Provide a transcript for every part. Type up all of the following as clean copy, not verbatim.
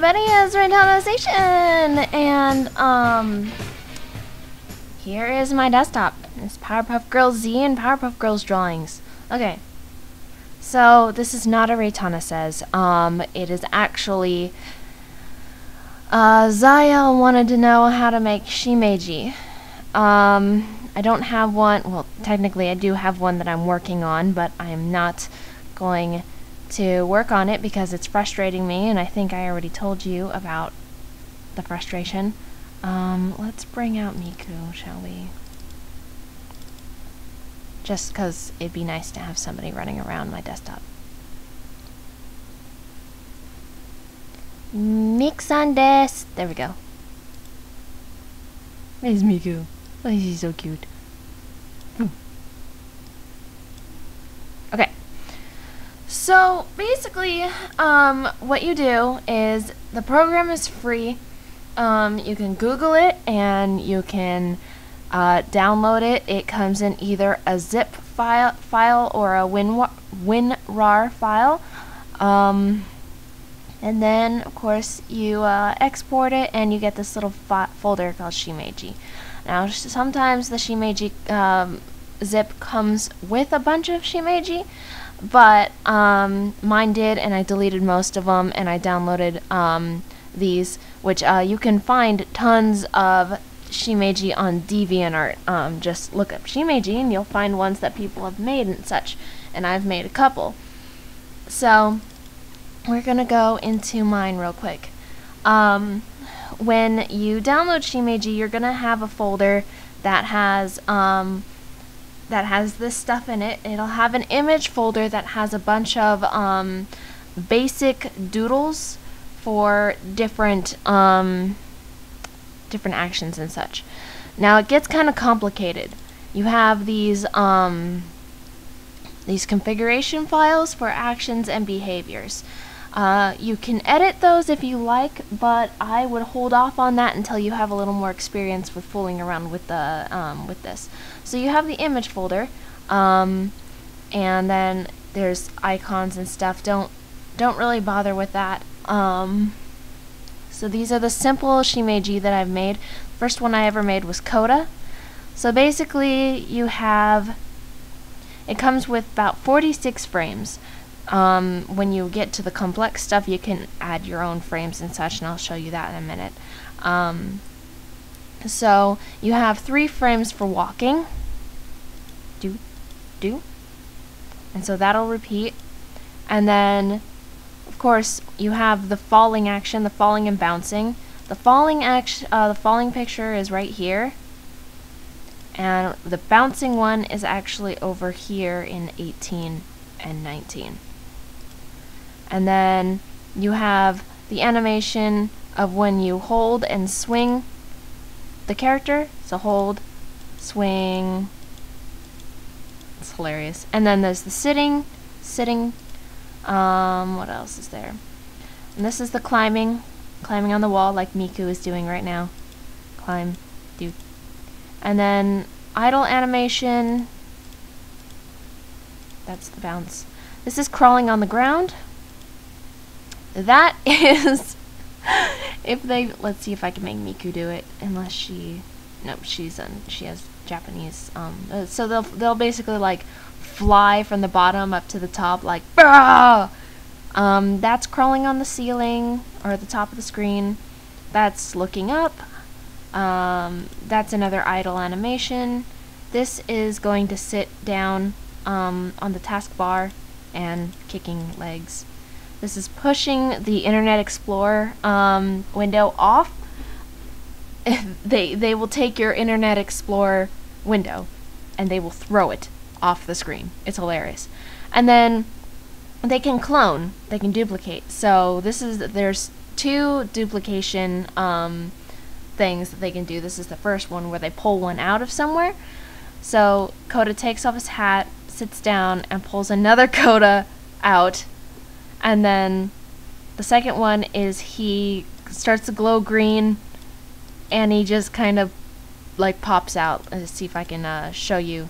everybody, it's Reitanna Seishin, and here is my desktop. It's Powerpuff Girls Z and Powerpuff Girls drawings. Okay, so this is not a Reitanna says. It is actually Zayel wanted to know how to make Shimeji. I don't have one. Well, technically I do have one that I'm working on, but I am not going to work on it because it's frustrating me, and I think I already told you about the frustration. Let's bring out Miku, shall we? Just because it'd be nice to have somebody running around my desktop. Mix-san desu. There we go. There's Miku. Oh, she's so cute. Okay. So basically, what you do is the program is free. You can Google it and you can download it. It comes in either a zip file or a WinRAR file. And then, of course, you export it and you get this little folder called Shimeji. Now, sometimes the Shimeji zip comes with a bunch of Shimeji, but mine did, and I deleted most of them, and I downloaded these, which you can find tons of Shimeji on DeviantArt. Just look up Shimeji and you'll find ones that people have made and such, and I've made a couple. So we're gonna go into mine real quick. When you download Shimeji, you're gonna have a folder that has this stuff in it. It'll have an image folder that has a bunch of basic doodles for different actions and such. Now it gets kind of complicated. You have these configuration files for actions and behaviors. You can edit those if you like, but I would hold off on that until you have a little more experience with fooling around with the with this. So you have the image folder, and then there's icons and stuff. Don't really bother with that. So these are the simple Shimeji that I've made. First one I ever made was Coda. So basically you have, it comes with about 46 frames. When you get to the complex stuff, you can add your own frames and such, and I'll show you that in a minute. So you have 3 frames for walking. Do. And so that'll repeat. And then, of course, you have the falling action, the falling and bouncing. The falling action, the falling picture is right here. And the bouncing one is actually over here in 18 and 19. And then you have the animation of when you hold and swing the character. So hold, swing. It's hilarious. And then there's the sitting. What else is there? And this is the climbing on the wall like Miku is doing right now. Climb, do. And then idle animation. That's the bounce. This is crawling on the ground. That is let's see if I can make Miku do it, unless she has Japanese, so they'll basically like fly from the bottom up to the top like bah! That's crawling on the ceiling or at the top of the screen. That's looking up. That's another idle animation. This is going to sit down on the taskbar and kicking legs. This is pushing the Internet Explorer window off. They will take your Internet Explorer window and they will throw it off the screen. It's hilarious. And then they can clone, they can duplicate. So there's 2 duplication things that they can do. This is the first one where they pull one out of somewhere. So Coda takes off his hat, sits down, and pulls another Coda out. And then the second one is he starts to glow green and he just kind of like pops out. Let's see if I can show you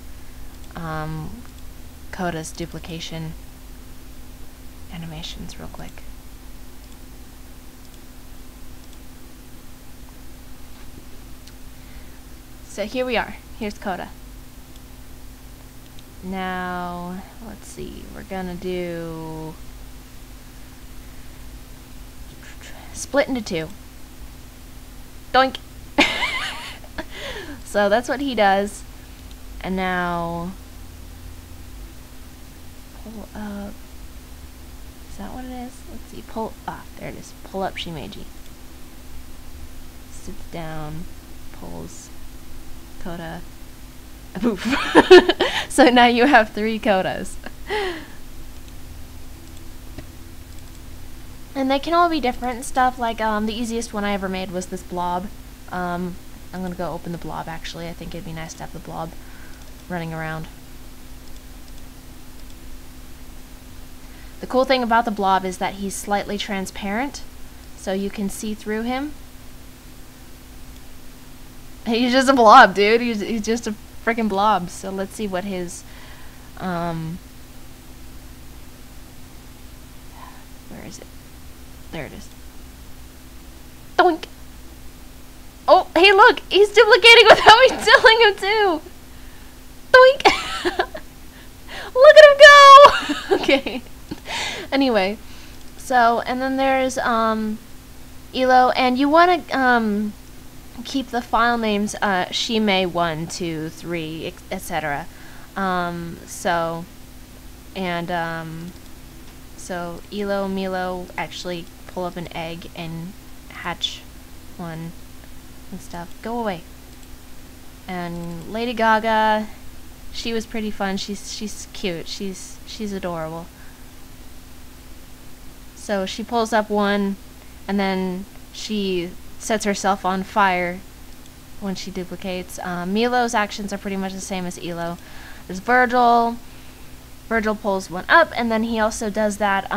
Coda's duplication animations real quick. So here we are. Here's Coda. Now, let's see. We're gonna do split into two. Doink! So that's what he does. And now pull up. Is that what it is? Let's see. Pull. Ah, there it is. Pull up Shimeji. Sits down. Pulls Coda. Poof. So now you have 3 Codas. And they can all be different stuff. Like the easiest one I ever made was this blob. I'm gonna go open the blob actually. I think it'd be nice to have the blob running around. The cool thing about the blob is that he's slightly transparent, so you can see through him. He's just a blob, dude. He's just a freaking blob. So let's see what his where is it? There it is. Doink! Oh, hey look! He's duplicating without me telling him to! Doink! Look at him go! Okay. Anyway. So, and then there's Elo, and you wanna keep the file names Shime 1, 2, 3, etc. So Elo, Milo actually pull up an egg and hatch one and stuff. Go away. And Lady Gaga, she was pretty fun. She's cute. She's adorable. So she pulls up one, and then she sets herself on fire when she duplicates. Milo's actions are pretty much the same as Elo. There's Virgil. Virgil pulls one up, and then he also does that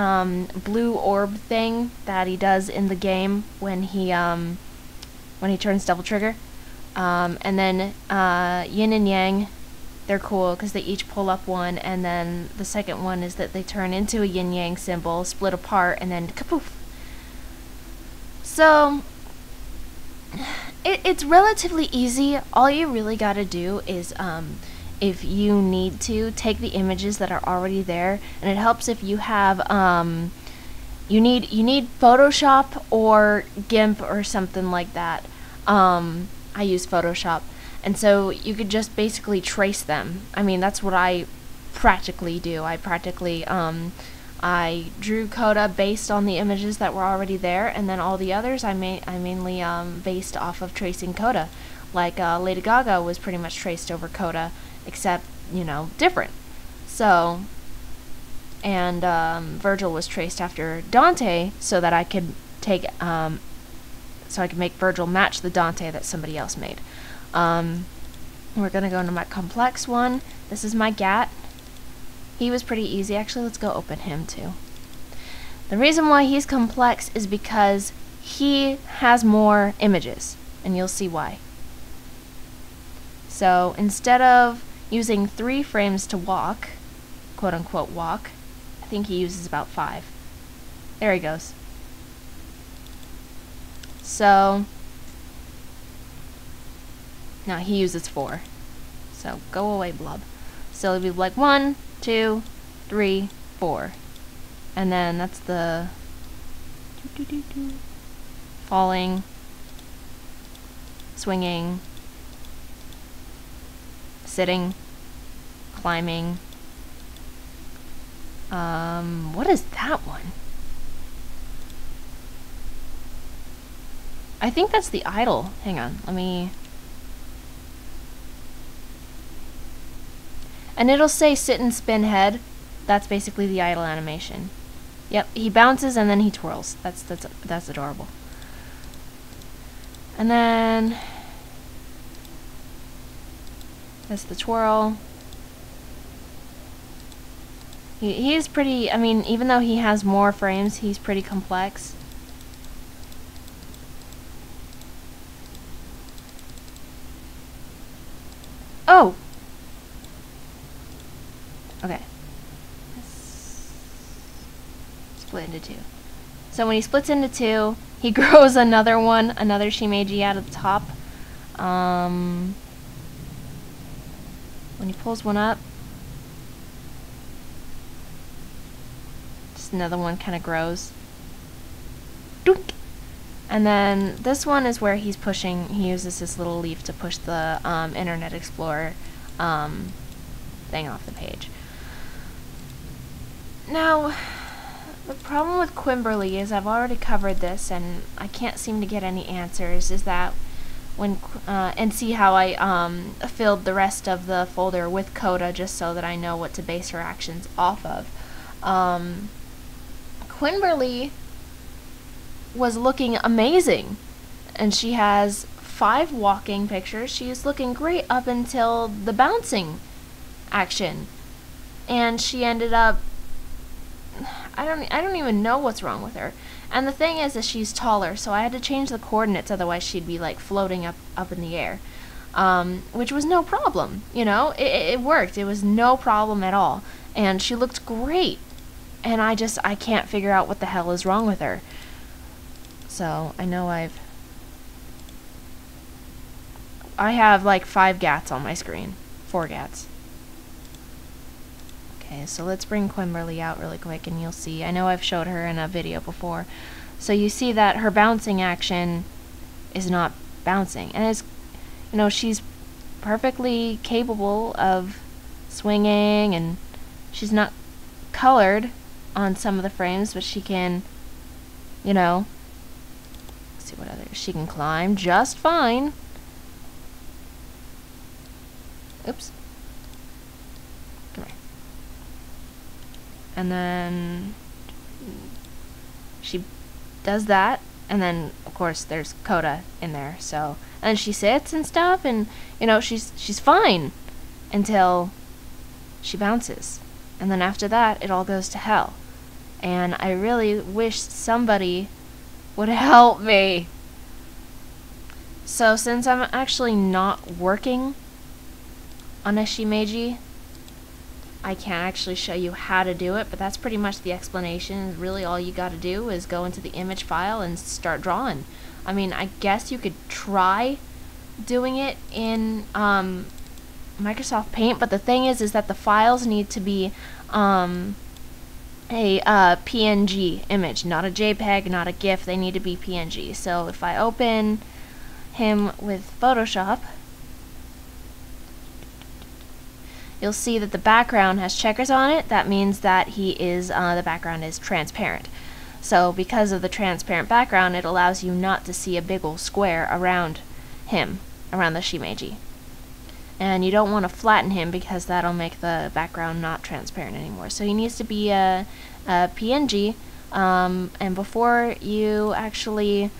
blue orb thing that he does in the game when he turns double trigger. And then Yin and Yang, they're cool because they each pull up one, and then the second one is that they turn into a Yin Yang symbol, split apart, and then kapoof. So it's relatively easy. All you really gotta do is if you need to, take the images that are already there, and it helps if you have you need Photoshop or GIMP or something like that. I use Photoshop, and so you could just basically trace them. I mean, that's what I practically do. I drew Coda based on the images that were already there, and then all the others I mainly based off of tracing Coda. Like Lady Gaga was pretty much traced over Coda, except, you know, different. So, and Virgil was traced after Dante, so that I could take, so I could make Virgil match the Dante that somebody else made. We're gonna go into my complex one. This is my Gat. He was pretty easy, actually. Let's go open him too. The reason why he's complex is because he has more images, and you'll see why. So instead of using 3 frames to walk, quote unquote walk, I think he uses about 5. There he goes. So now he uses 4. So go away, blob. So it'll be like 1, 2, 3, 4. And then that's the falling, swinging, sitting, climbing. What is that one? I think that's the idle. Hang on, let me... And it'll say sit and spin head. That's basically the idle animation. Yep, he bounces and then he twirls. That's adorable. And then that's the twirl. He is pretty, I mean, even though he has more frames, he's pretty complex. Oh! Okay. Split into 2. So when he splits into 2, he grows another one, another Shimeji out of the top. when he pulls one up, just another one kind of grows. Doink! And then this one is where he's pushing, he uses this little leaf to push the Internet Explorer thing off the page. Now, the problem with Quimberly is I've already covered this and I can't seem to get any answers, is that when, and see how I filled the rest of the folder with Coda just so that I know what to base her actions off of. Quimberly was looking amazing, and she has 5 walking pictures. She is looking great up until the bouncing action, and she ended up, I don't even know what's wrong with her. And the thing is that she's taller, so I had to change the coordinates, otherwise she'd be like floating up in the air, which was no problem. You know, it worked. It was no problem at all, and she looked great, and I can't figure out what the hell is wrong with her. So I know I have like 5 GATs on my screen. 4 GATs. Okay, so let's bring Quimberly out really quick and you'll see. I know I've showed her in a video before. So you see that her bouncing action is not bouncing. And it's, you know, she's perfectly capable of swinging, and she's not colored on some of the frames, but she can, you know, see what other, she can climb just fine. Oops. Come here. And then she does that, and then of course there's Coda in there, so, and she sits and stuff, and you know, she's fine until she bounces, and then after that it all goes to hell. And I really wish somebody would help me. So since I'm actually not working on a Shimeji, I can't actually show you how to do it, but that's pretty much the explanation. Really all you gotta do is go into the image file and start drawing. I mean, I guess you could try doing it in Microsoft Paint, but the thing is that the files need to be a PNG image, not a JPEG, not a GIF. They need to be PNG. So if I open him with Photoshop, you'll see that the background has checkers on it. That means that he is, the background is transparent. So because of the transparent background, it allows you not to see a big old square around him, around the Shimeji. And you don't want to flatten him because that'll make the background not transparent anymore. So he needs to be a PNG, and before you actually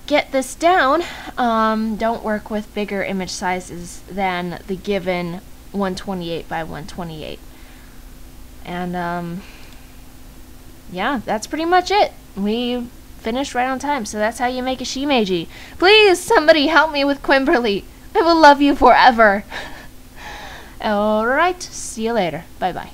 get this down, don't work with bigger image sizes than the given 128 by 128. And yeah, that's pretty much it. We finished right on time, so that's how you make a Shimeji. Please, somebody help me with Quimberly. I will love you forever. Alright, see you later. Bye-bye.